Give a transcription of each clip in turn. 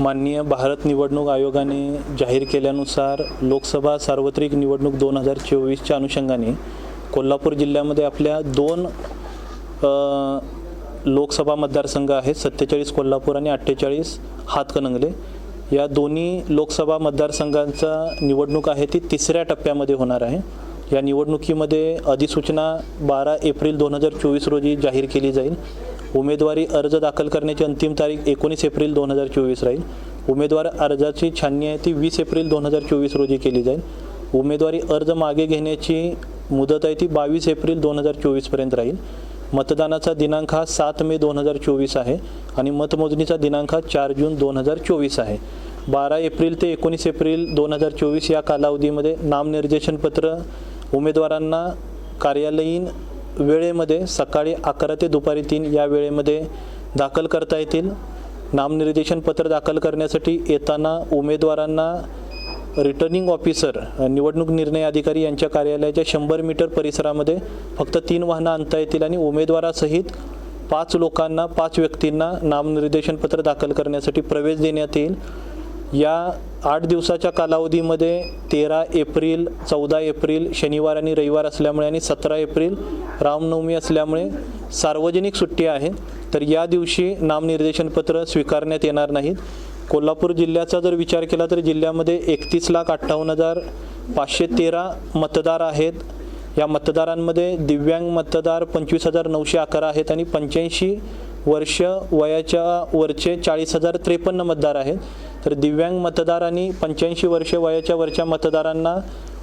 माननीय भारत निवडणूक आयोगाने जाहीर केल्यानुसार लोकसभा सार्वत्रिक निवडणूक 2024च्या अनुषंगाने कोल्हापूर जिल्ह्यामध्ये आपल्या 2 लोकसभा मतदारसंघ आहेत, 47 कोल्हापूर आणि 48 हातकणंगले. या दोन्ही लोकसभा मतदारसंघांचा निवडणूक आहे ती 3ऱ्या टप्प्यामध्ये होणार आहे. या निवडणुकीमध्ये अधिसूचना 12 एप्रिल 2024 रोजी जाहीर केली जाईल. उमेदवारी अर्ज दाखल करण्याची अंतिम तारीख 19 एप्रिल 2024 राहील. उमेदवार अर्जाची छाननी आहे ती 20 एप्रिल 2024 रोजी केली जाईल. उमेदवारी अर्ज मागे घेण्याची मुदत आहे ती 22 एप्रिल 2024 पर्यंत राहील. मतदानाचा दिनांक हा 7 मे 2024 आहे आणि मतमोजणीचा दिनांक हा 4 जून 2024 आहे. 12 एप्रिल ते 19 एप्रिल 2024 या कालावधीमध्ये नामनिर्देशन पत्र उमेदवारांना कार्यालयीन वेळेमध्ये सकाळी 11 ते दुपारी 3 या वेळेमध्ये दाखल करता येतील. नामनिर्देशन पत्र दाखल करण्यासाठी येताना उमेदवारांना रिटर्निंग ऑफिसर निवडणूक निर्णय अधिकारी यांच्या कार्यालयाच्या 100 मीटर परिसरामध्ये फक्त 3 वाहनं आणता येतील आणि उमेदवारासहित 5 व्यक्तींना नामनिर्देशन पत्र दाखल करण्यासाठी प्रवेश देण्यात येईल. या 8 दिवसाच्या कालावधीमध्ये 13 एप्रिल 14 एप्रिल शनिवार आणि रविवार असल्यामुळे आणि 17 एप्रिल रामनवमी असल्यामुळे सार्वजनिक सुट्टी आहे, तर या दिवशी नामनिर्देशन पत्र स्वीकारण्यात येणार नाहीत. कोल्हापूर जिल्ह्याचा जर विचार केला तर जिल्ह्यामध्ये 31,58,513 मतदार आहेत. या मतदारांमध्ये दिव्यांग मतदार 25,911 आहेत आणि 85 वर्ष वयाच्या वरचे 40,053 मतदार आहेत. तर दिव्यांग मतदार आणि 85 वर्ष वयाच्या वरच्या मतदारांना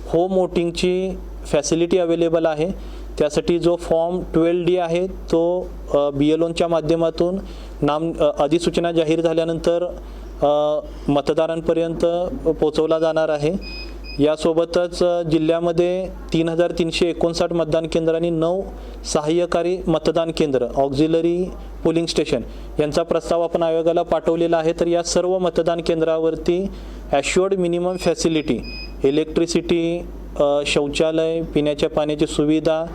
होम वोटिंगची फॅसिलिटी अवेलेबल आहे. त्यासाठी जो फॉर्म 12D आहे तो BLOच्या माध्यमातून अधिसूचना जाहीर झाल्यानंतर मतदारांपर्यंत पोहोचवला जाणार आहे. यासोबतच जिल्ह्यामध्ये 3,359 मतदान केंद्र आणि 9 सहाय्यकारी मतदान केंद्र ऑक्झिलरी पोलिंग स्टेशन यांचा प्रस्ताव आपण आयोगाला पाठवलेला आहे. तर या सर्व मतदान केंद्रावरती ॲश्युअर्ड मिनिमम फॅसिलिटी, इलेक्ट्रिसिटी, शौचालय, पिण्याच्या पाण्याची सुविधा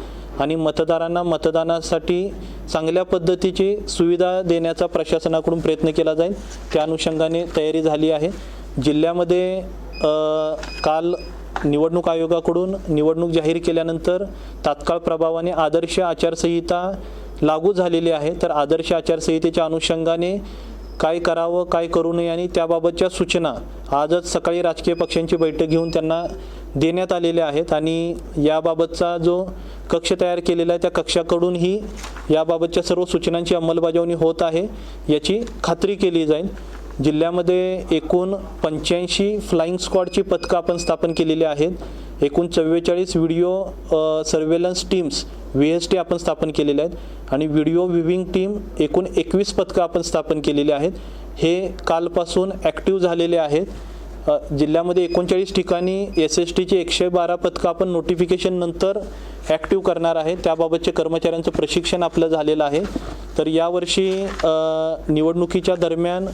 आणि मतदारांना मतदानासाठी चांगल्या पद्धतीची सुविधा देण्याचा प्रशासनाकडून प्रयत्न केला जाईल. त्या अनुषंगाने तयारी झाली आहे. जिल्ह्यामध्ये काल निवडणूक आयोगाकडून निवडणूक जाहीर केल्यानंतर तात्काळ प्रभावाने आदर्श आचारसंहिता लागू झालेली आहे. तर आदर्श आचारसंहितेच्या अनुषंगाने काय करावं, काय करू नये आणि त्याबाबतच्या सूचना आजच सकाळी राजकीय पक्षांची बैठक घेऊन त्यांना देण्यात आलेल्या आहेत आणि याबाबतचा जो कक्ष तयार केलेला आहे त्या कक्षाकडूनही याबाबतच्या सर्व सूचनांची अंमलबजावणी होत आहे याची खात्री केली जाईल. जिल्ह्यामध्ये एकूण 85 फ्लाइंग स्क्वॉडची पथकं आपण स्थापन केलेली आहेत. एकूण 44 व्हिडिओ सर्वेलन्स टीम्स VST आपण स्थापन केलेले आहेत आणि व्हिडिओ व्ह्यूविंग टीम एकूण 21 पथकं आपण स्थापन केलेली आहेत. हे कालपासून ॲक्टिव्ह झालेले आहेत. जिल्ह्यामध्ये 39 ठिकाणी SSTची 112 पथकं आपण नोटिफिकेशन नंतर ॲक्टिव्ह करणार आहे. त्याबाबतचे कर्मचाऱ्यांचं प्रशिक्षण आपलं झालेलं आहे. तर यावर्षी निवडणुकीच्या दरम्यान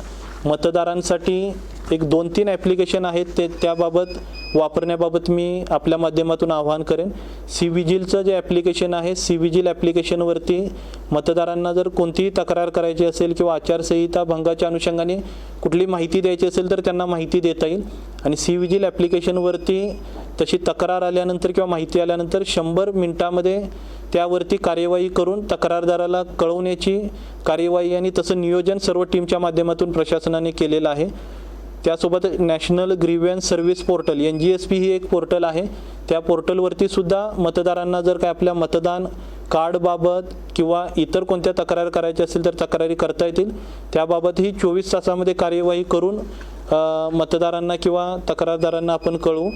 मतदारांसाठी एक 2-3 ॲप्लिकेशन आहेत त्याबाबत वापरण्याबाबत मी आपल्या माध्यमातून आवाहन करेन. CVGILचं जे ॲप्लिकेशन आहे, CVGIL ॲप्लिकेशनवरती मतदारांना जर कोणतीही तक्रार करायची असेल किंवा आचारसंहिता भंगाच्या अनुषंगाने कुठली माहिती द्यायची असेल तर त्यांना माहिती देता येईल. आणि CVGIL ॲप्लिकेशनवरती तशी तक्रार आल्यानंतर किंवा माहिती आल्यानंतर 100 मिनिटामध्ये त्यावरती कार्यवाही करून तक्रारदाराला कळवण्याची कार्यवाही आणि तसं नियोजन सर्व टीमच्या माध्यमातून प्रशासनाने केलेलं आहे. त्यासोबत national grievance service portal NGSP ही एक पोर्टल आहे. त्या पोर्टलवरती सुद्धा मतदारांना जर काय आपल्या मतदान कार्डबाबत किंवा इतर कोणत्या तक्रार करायच्या असेल तर तक्रारी करता येतील. त्याबाबतही 24 तासामध्ये कार्यवाही करून मतदारांना किंवा तक्रारदारांना आपण कळवू.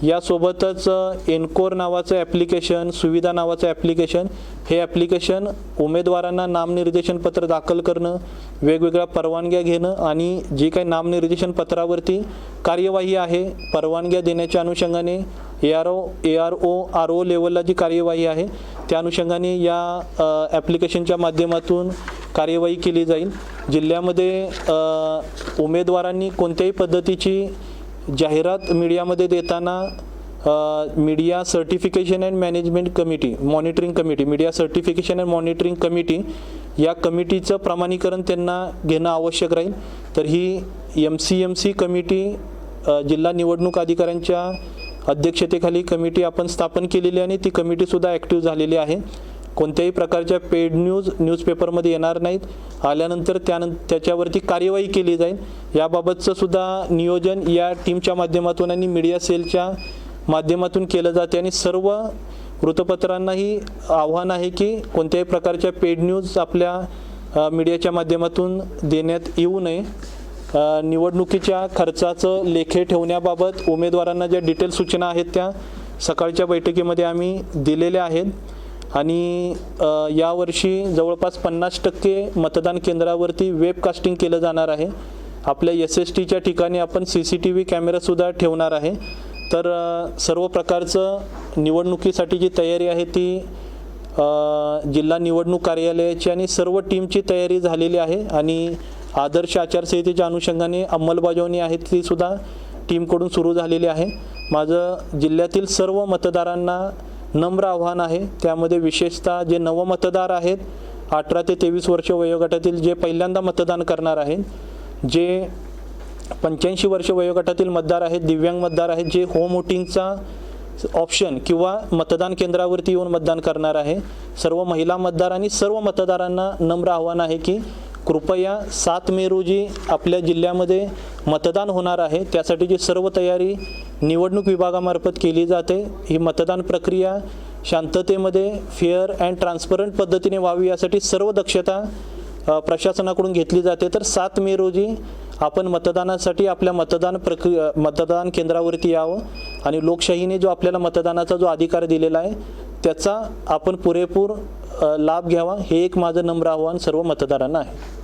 यासोबतच एनकोर नावाचं ॲप्लिकेशन, सुविधा नावाचं ॲप्लिकेशन, हे ॲप्लिकेशन उमेदवारांना नामनिर्देशन पत्र दाखल करणं, वेगवेगळ्या परवानग्या घेणं आणि जी काही नामनिर्देशन पत्रावरती कार्यवाही आहे परवानग्या देण्याच्या अनुषंगाने ARO RO लेवलला जी कार्यवाही आहे त्या अनुषंगाने या ॲप्लिकेशनच्या माध्यमातून कार्यवाही केली जाईल. जिल्ह्यामध्ये उमेदवारांनी कोणत्याही पद्धतीची जाहिरात मीडियामध्ये देताना media certification and management committee, monitoring committee, media certification and monitoring committee या कमिटीचं प्रमाणीकरण त्यांना घेणं आवश्यक राहील. तर ही MCMC कमिटी जिल्हा निवडणूक अधिकाऱ्यांच्या अध्यक्षतेखाली कमिटी आपण स्थापन केलेली आहे आणि ती कमिटीसुद्धा ॲक्टिव्ह झालेली आहे. कोणत्याही प्रकारच्या पेड न्यूजपेपरमध्ये येणार नाहीत. आल्यानंतर त्याच्यावरती कार्यवाही केली जाईल. याबाबतचं सुद्धा नियोजन या टीमच्या माध्यमातून आणि मीडिया सेलच्या माध्यमातून केलं जाते आणि सर्व वृत्तपत्रांनाही आव्हान आहे की कोणत्याही प्रकारच्या पेड न्यूज आपल्या मीडियाच्या माध्यमातून देण्यात येऊ नये. निवडणुकीच्या खर्चाचं लेखे ठेवण्याबाबत उमेदवारांना ज्या डिटेल सूचना आहेत त्या सकाळच्या बैठकीमध्ये आम्ही दिलेल्या आहेत आणि यावर्षी जवळपास 50% मतदान केंद्रावरती वेबकास्टिंग केलं जाणार आहे. आपल्या SSTच्या ठिकाणी आपण CCTV कॅमेरासुद्धा ठेवणार आहे. तर सर्व प्रकारचं निवडणुकीसाठी जी तयारी आहे ती जिल्हा निवडणूक कार्यालयाची आणि सर्व टीमची तयारी झालेली आहे आणि आदर्श आचारसंहितेच्या अनुषंगाने अंमलबजावणी आहे ती सुद्धा टीमकडून सुरू झालेली आहे. माझं जिल्ह्यातील सर्व मतदारांना नम्र आव्हान आहे. त्यामध्ये विशेषतः जे नवमतदार आहेत 18 ते 23 वर्ष वयोगटातील जे पहिल्यांदा मतदान करणार आहेत, जे 85 वर्ष वयोगटातील मतदार आहेत, दिव्यांग मतदार आहेत, जे होम वोटिंगचा ऑप्शन किंवा मतदान केंद्रावरती येऊन मतदान करणार आहे, सर्व महिला मतदार आणि सर्व मतदारांना नम्र आव्हान आहे की कृपया 7 मे रोजी आपल्या जिल्ह्यामध्ये मतदान होणार आहे. त्यासाठीची सर्व तयारी निवडणूक विभागामार्फत केली जाते. ही मतदान प्रक्रिया शांततेमध्ये फेअर अँड ट्रान्सपरंट पद्धतीने व्हावी यासाठी सर्व दक्षता प्रशासनाकडून घेतली जाते. तर 7 मे रोजी आपण मतदानासाठी आपल्या मतदान केंद्रावरती यावं आणि लोकशाहीने जो आपल्याला मतदानाचा जो अधिकार दिलेला आहे त्याचा आपण पुरेपूर लाभ घ्यावा, हे एक माझं नम्र आव्हान सर्व मतदारांना आहे.